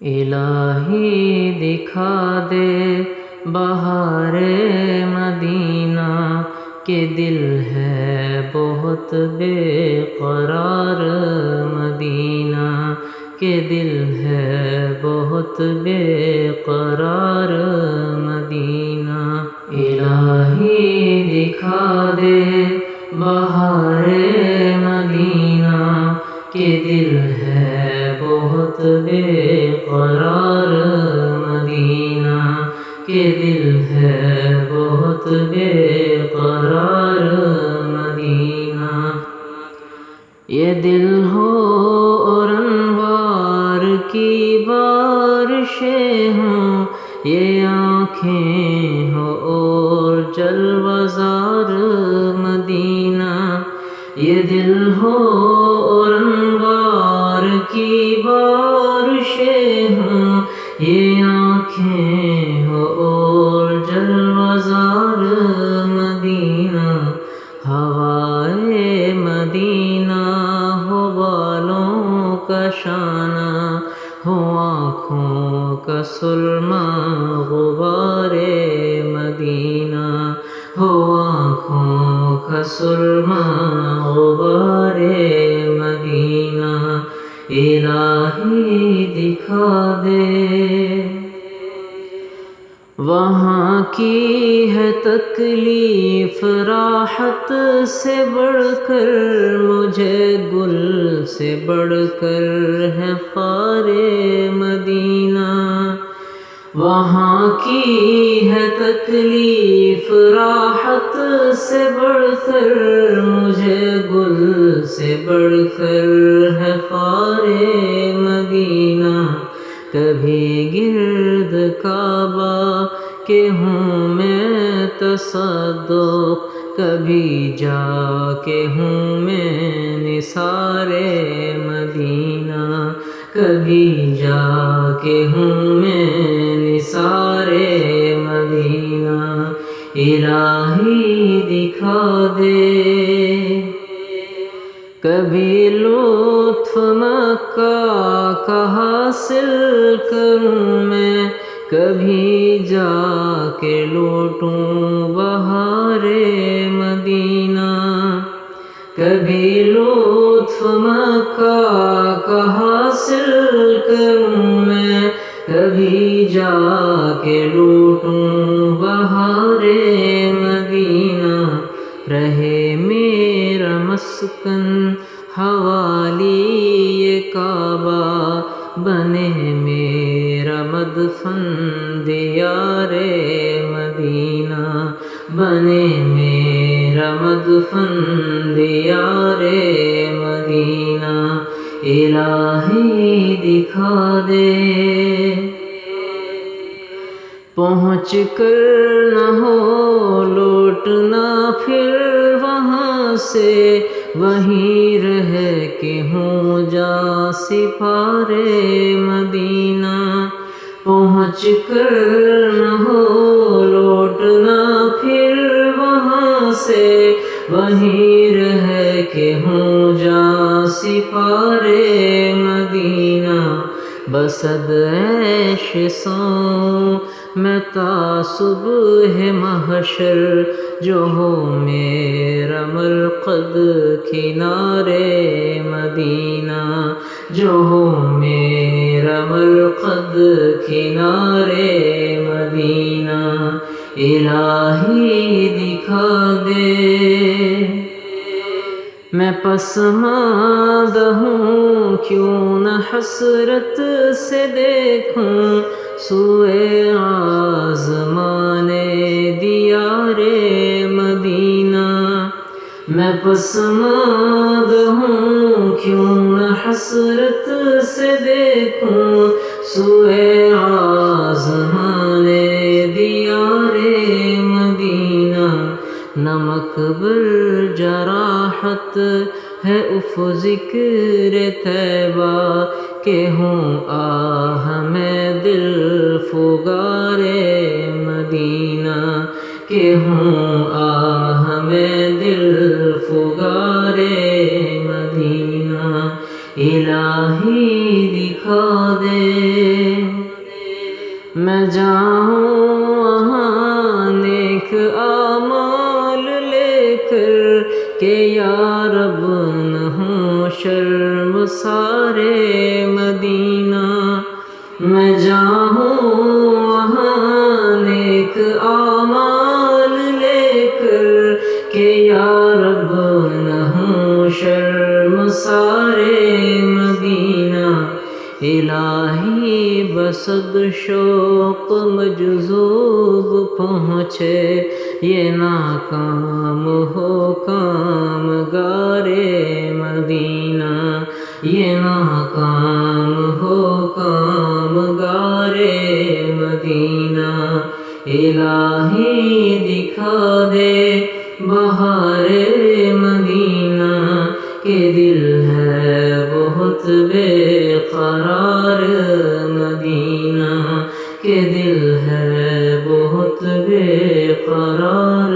الہی دکھا دے بہار مدینہ کہ دل ہے بہت بے قرار مدینہ کہ دل ہے بہت بے قرار مدینہ الہی دکھا دے بہار مدینہ کہ دل ہے بہت بے قرار مدینہ کہ دل ہے بہت بے قرار مدینہ یہ دل ہو اور انوار کی بارشیں ہوں یہ آنکھیں ہو اور جلوزار مدینہ یہ دل ہو اور انوار کی بارشیں ہوں یہ آنکھیں ہو اور جلوزار مدینہ ہوائے مدینہ ہو بالوں کا شانہ ہو آنکھوں کا سرما غبار مدینہ ہو آنکھوں کا سرما غبار مدینہ الہی دکھا دے وہاں کی ہے تکلیف راحت سے بڑھ کر مجھے گل سے بڑھ کر ہے خار مدینہ وہاں کی ہے تکلیف راحت سے بڑھ کر مجھے گل سے بڑھ کر ہے خار مدینہ کبھی گرد کعبہ کہ ہوں میں تصدق کبھی جا کے ہوں میں نثار مدینہ کبھی جا کے ہوں میں نثار مدینہ الہی دکھا دے کبھی لطف مکہ کا حاصل کروں میں کبھی جا کے لوٹوں بہار مدینہ کبھی لطف مکہ کا حاصل کروں میں کبھی جا کے لوٹوں بہار مدینہ رہے میرا مسکن حوالی یہ کعبہ بنے میرا مدفن دیار مدینہ بنے میرا مدفن دیار مدینہ الہی دکھا دے پہنچ کر نہ ہو لوٹنا پھر وہاں سے وہیں رہ کے ہوں جا سپار مدینہ پہنچ کر نہ ہو لوٹنا پھر وہاں سے وہیں رہ کے ہوں جا سپار مدینہ بسد عیش سوں میں تا صبح محشر جو ہو میرا مرقد کنارے مدینہ جو ہو میرا مرقد کنارے مدینہ الہی دکھا دے میں پسماندہ ہوں کیوں نہ حسرت سے دیکھوں سوئے آزمان دیار مدینہ میں پسماندہ ہوں کیوں نہ حسرت سے دیکھوں سوئے آزمان دیار مدینہ نمک بر جراحت ہے اف ذکر طیبہ کہ ہوں آہ میں دل فگار مدینہ کہ ہوں آہ میں دل فگار مدینہ الہی دکھا دے میں جاؤں وہاں نیک اعمال لے کر کہ یا رب نہ ہوں شرم سارے مدینہ. میں جاؤں وہاں نیک اعمال لے کر کہ یا رب نہ ہوں شرم سارے مدینہ. الہی بصد شوق مجذوب پہنچے یہ ناکام ہو کام گارے مدینہ. یہ ناکام ہو کام گارے مدینہ. الہی دکھا دے بہار مدینہ کہ دل ہے بہت بے قرار مدینہ. کہ دل ہے بہت بے قرار